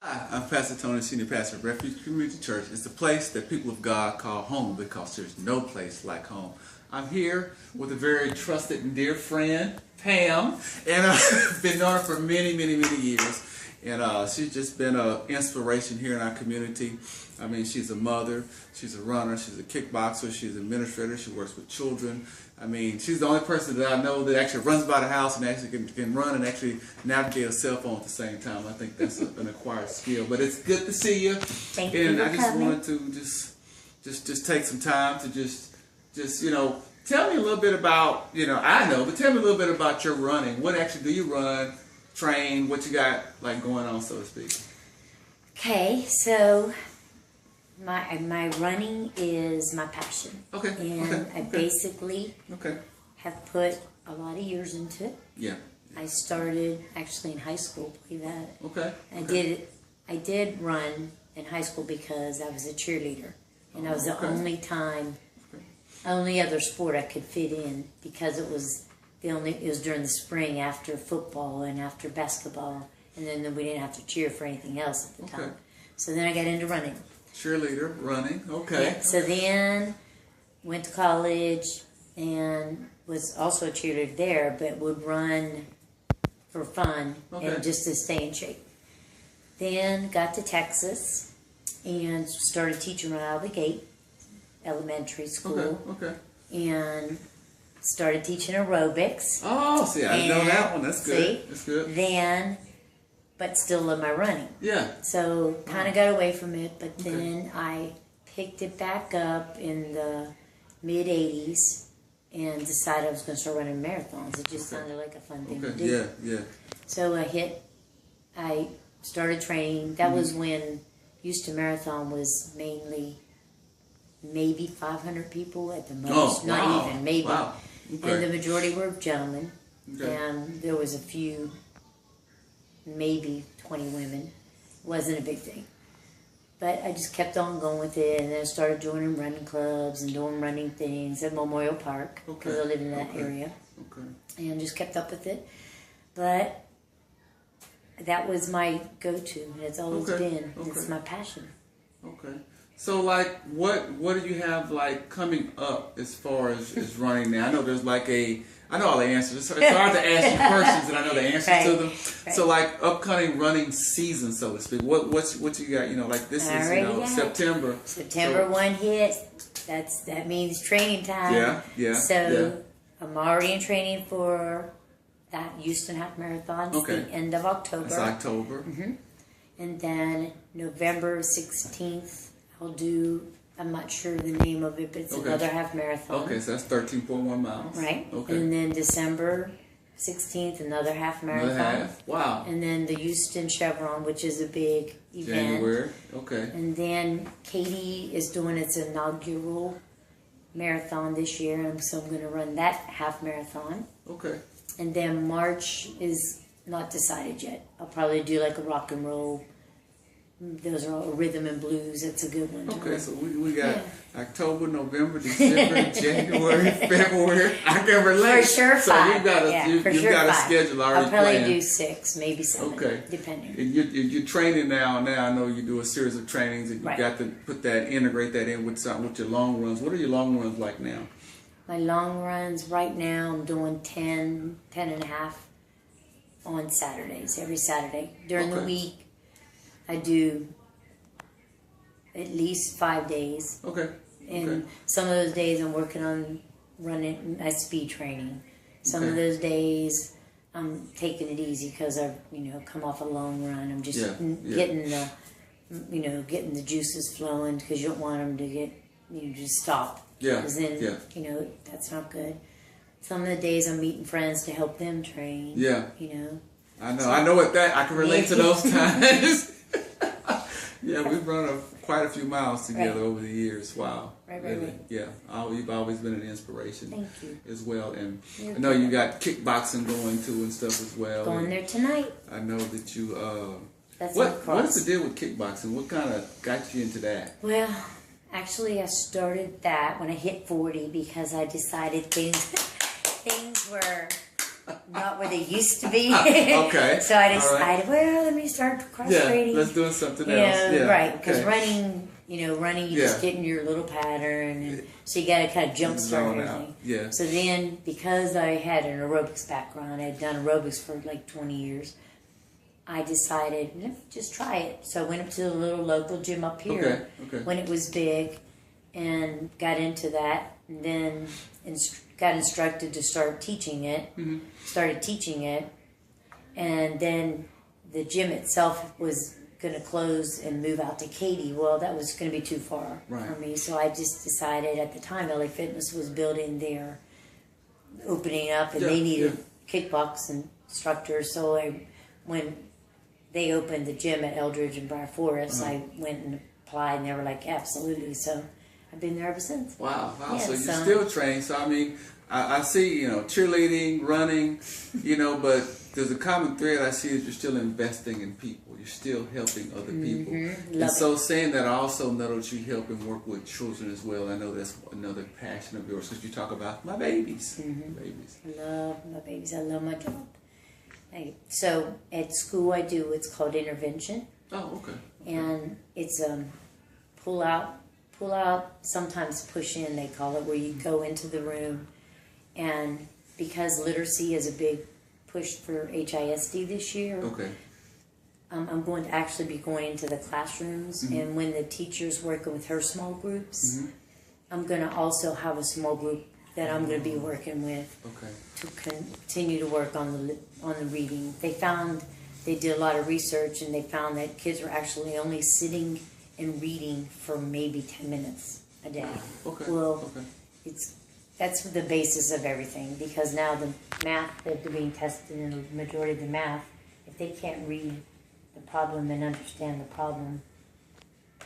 Hi, I'm Pastor Tony, Senior Pastor of Refuge Community Church. It's the place that people of God call home because there's no place like home. I'm here with a very trusted and dear friend, Pam, and I've been knowing her for many years. And she's just been an inspiration here in our community. I mean, she's a mother, she's a runner, she's a kickboxer, she's an administrator, she works with children. I mean, she's the only person that I know that actually runs by the house and actually can run and actually navigate a cell phone at the same time. I think that's an acquired skill. But it's good to see you. Thank you for I just coming. wanted to just take some time to just tell me a little bit about, but tell me a little bit about your running. What actually do you run, train, what you got like going on, so to speak? Okay, so my running is my passion. Okay. And I basically Okay. have put a lot of years into it. Yeah. I started actually in high school, believe that. Okay. I did run in high school because I was a cheerleader. And I was the only other sport I could fit in because it was during the spring after football and after basketball, and then we didn't have to cheer for anything else at the time. So then I got into running. Cheerleader, running, okay. Yeah, so then went to college and was also a cheerleader there, but would run for fun and just to stay in shape. Then got to Texas and started teaching right out of the gate, elementary school. Okay. And started teaching aerobics. Oh, see, I know that one. That's good. See? That's good. Then, but still love my running. Yeah. So kind of got away from it, but then I picked it back up in the mid '80s and decided I was going to start running marathons. It just sounded like a fun thing to do. Yeah. So I started training. That was when Houston Marathon was mainly maybe 500 people at the most. Not even, maybe. Wow. Okay. And the majority were gentlemen. Okay. And there was a few, maybe 20 women. Wasn't a big thing. But I just kept on going with it, and then I started joining running clubs and doing running things at Memorial Park because I live in that area. Okay. And just kept up with it. But that was my go-to, and it's always been. It's my passion. Okay. So, like, what do you have, like, coming up as far as running now? I know there's, like, I know all the answers. It's hard to ask you questions, and I know the answers to them. Right. So, like, upcoming running season, so to speak. What you got, like, this is, September. September 1 hit. That means training time. Yeah. So, I'm already in training for that Houston Half Marathon. It's the end of October. It's October. Mm-hmm. And then November 16th, I'll do, I'm not sure the name of it, but it's another half marathon. Okay, so that's 13.1 miles. Right. Okay. And then December 16th, another half marathon. Another half? Wow. And then the Houston Chevron, which is a big event. January. Okay. And then Katie is doing its inaugural marathon this year, and so I'm going to run that half marathon. Okay. And then March is not decided yet. I'll probably do like a rock and roll. Those are all rhythm and blues. That's a good one. Okay, so we got October, November, December, January, February. I can relate. For sure, so five. you got a schedule already. I'll probably planned. do 6, maybe 7. Depending. And you're training now. Now I know you do a series of trainings, and you got to integrate that in with your long runs. What are your long runs like now? My long runs right now, I'm doing 10 and a half on Saturdays, every Saturday. During the week, I do at least 5 days. Okay. And some of those days I'm working on running my speed training. Some of those days I'm taking it easy because I've come off a long run. I'm just getting the juices flowing because you don't want them to get just stop. Yeah. Because then that's not good. Some of the days I'm meeting friends to help them train. Yeah. I know. I know what that. I can relate to those times. Yeah, we've run quite a few miles together over the years. Wow. Right. Yeah. You've always been an inspiration. Thank you. As well. And I know you got kickboxing going too and stuff as well. Going there tonight. I know that you That's what's the deal with kickboxing? What kind of got you into that? Well, actually I started that when I hit 40 because I decided things were not where they used to be. Okay. So I All decided, well, let me start cross-training. Yeah, let's do something else. Yeah, right. Because okay. running, you just get in your little pattern, and so you got to kind of jumpstart everything. Yeah. So then, because I had an aerobics background, I had done aerobics for like 20 years. I decided, just try it. So I went up to the little local gym up here when it was big, and got into that, and then got instructed to start teaching it. Started teaching it, and then the gym itself was going to close and move out to Katy. Well, that was going to be too far for me, so I just decided at the time LA Fitness was building their opening up, and they needed kickboxing instructors. So when they opened the gym at Eldridge and Briar Forest, I went and applied, and they were like, absolutely. So I've been there ever since. Wow. Yeah, So you're still trained. So I mean, I see, cheerleading, running, but there's a common thread I see is you're still investing in people. You're still helping other people. And so saying that, I also know that you help and work with children as well. I know that's another passion of yours, because you talk about my babies. Babies. I love my babies. I love my job. So at school I do what's called intervention. Oh, okay. And it's pull out, sometimes push in, they call it, where you go into the room. And because literacy is a big push for HISD this year, I'm going to actually be going into the classrooms, and when the teacher's working with her small groups, I'm going to also have a small group that I'm going to be working with to continue to work on the reading. They did a lot of research, and they found that kids were actually only sitting and reading for maybe 10 minutes a day. That's the basis of everything, because now the math that they're being tested in the majority of the math, if they can't read the problem and understand the problem,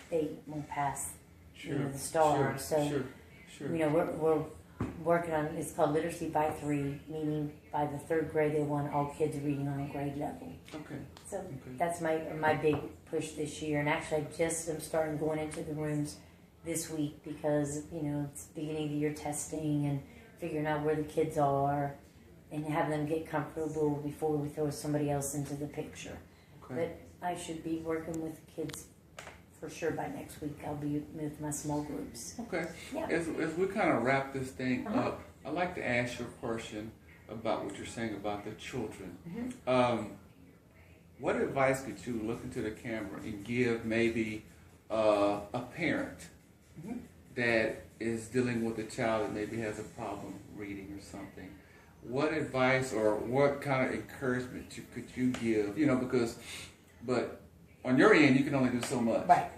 they won't pass the star. We're working on, it's called Literacy by 3, meaning by the 3rd grade they want all kids reading on a grade level. So that's my big push this year, and actually I'm starting going into the rooms this week, because it's beginning of the year testing and figuring out where the kids are and having them get comfortable before we throw somebody else into the picture. But I should be working with the kids for sure by next week. I'll be with my small groups. Yeah. As we kind of wrap this thing up, I'd like to ask you a question about what you're saying about the children. What advice could you look into the camera and give maybe a parent that is dealing with a child that maybe has a problem reading or something? What advice or what kind of encouragement could you give? But on your end, you can only do so much. Right.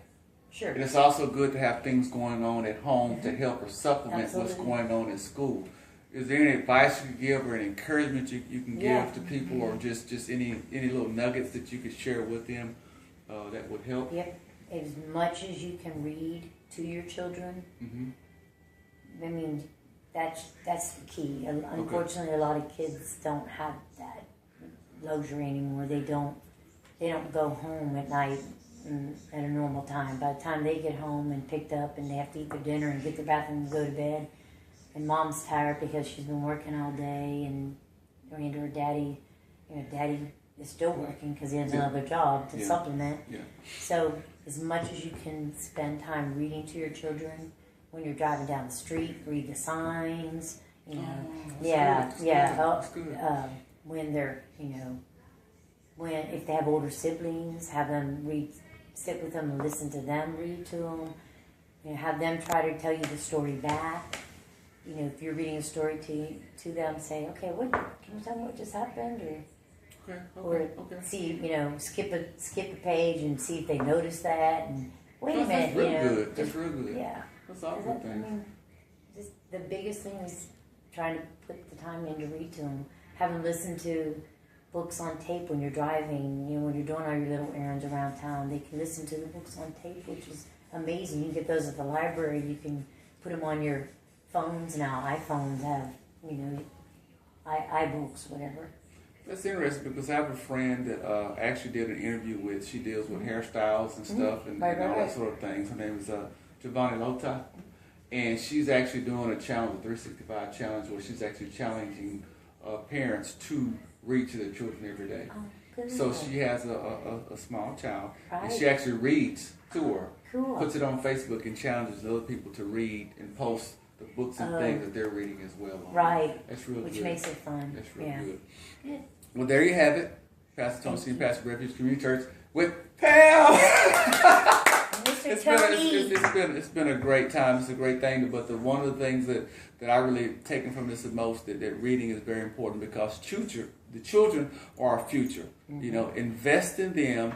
Sure. And it's also good to have things going on at home to help or supplement what's going on in school. Is there any advice you could give or an encouragement you can give to people, or just any little nuggets that you could share with them that would help? Yep. As much as you can read to your children, I mean, that's the key. Unfortunately, a lot of kids don't have that luxury anymore. They don't go home at night at a normal time. By the time they get home and picked up and they have to eat their dinner and get their bathroom and go to bed, and mom's tired because she's been working all day, and her daddy is still working because he has another job to supplement. So as much as you can spend time reading to your children when you're driving down the street, read the signs, when they're, if they have older siblings, have them sit with them and listen to them read to them. Have them try to tell you the story back. If you're reading a story to them, say, okay, can you tell me what just happened? Or see, skip a page and see if they notice that. And wait a minute, That's real good. That's real good. Yeah. That's all good things. Just the biggest thing is trying to put the time in to read to them. Have them listen to books on tape when you're driving. When you're doing all your little errands around town, they can listen to the books on tape, which is amazing. You can get those at the library. You can put them on your phones now. iPhones have, iBooks, whatever. That's interesting, because I have a friend that I actually did an interview with. She deals with hairstyles and stuff and all that sort of things. Her name is Giovanni Lota. And she's actually doing a challenge, a 365 challenge, where she's actually challenging parents to read to their children every day. Oh, good. So she has a small child, Right. and she actually reads to her, Cool. puts it on Facebook, and challenges other people to read and post the books and things that they're reading as well. Right. That's real Which good. makes it fun. That's real Yeah. good. Good. Well, there you have it. Pastor Tony, Senior Pastor of Refuge Community Church with Pam. It's been a great time. It's a great thing. But one of the things that I really taken from this the most that reading is very important because the children are our future. You know, invest in them